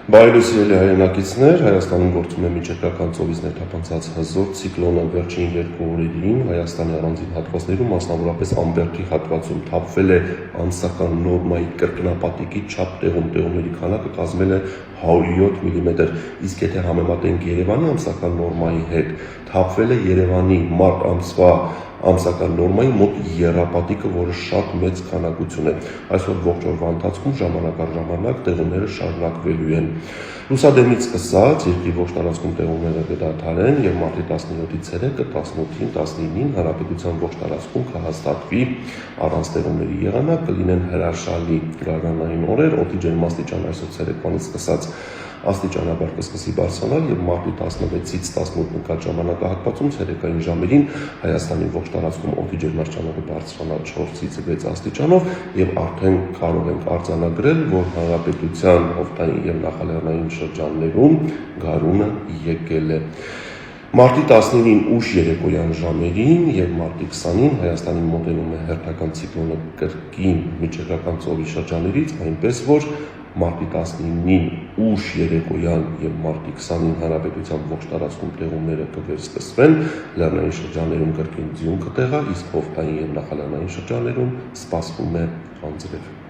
Բարելույս սիրելի հայրենակիցներ, Հայաստանում գործում է միջերկրական ծովից ներթափանցած հզոր ցիկլոնը վերջին 2 օրերին Հայաստանի առանձին հատվածներում, մասնավորապես Ամբերդի հատվածում թափվել է ամսական նորմայի կրկնապատիկի չափ տեղումների քանակը կազմել է 107 մմ, իսկ եթե համեմատենք Երևանի ամսական նորմայի հետ, թափվել է Երևանի մարտ ամսվա ամսական նորմայի մոտ եռապատիկը, որը շատ մեծ քանակություն է։ Այսօր ողջ օրվա ընթացքում ժամանակ առ ժամանակ տեղումները շարունակվելու են։ Լուսադեմից սկսած երկրի ողջ տարածքում տեղումները կդադարեն եւ մարտի 17-ից ցերեկը 18-ին 19-ին հանրապետության ողջ տարածքում կհաստատվի առանց տեղումների եղանակ, կլինեն հրաշալի գարնանային օրեր, օդի ջերմաստիճան այսօր ցերեկվանից սկսած աստիճանաբար կսկսի բարձրանալ եւ մարտի 16-ից 18 ընկած ժամանակահատվածում ցերեկային ժամերին Հայաստանի ողջ տարածքում օդի ջերմաստիճանը բարձրանալ 4-ից 6 աստիճանով եւ արդեն կարող ենք արձանագրել, որ հանրապետության օդային եւ նախալեռնային շրջաններում գարունը եկել է։ Մարտի 19-ին ուշ երեկոյան ժամերին եւ մարտի 20-ին Հայաստանին մոտենում է հերթական ցիկլոնը կրկին միջերկրական ծովի շրջաններից, այնպես որ մարտի 19-ին ուշ երեկոյան եւ մարտի 20-ին հանրապետության ողջ տարածքում տեղումները կվերսկսվեն, լեռնային շրջաններում կրկին ձյուն կտեղա, իսկ օդային եւ նախալեռնային շրջաններում սպասվում է անձրև։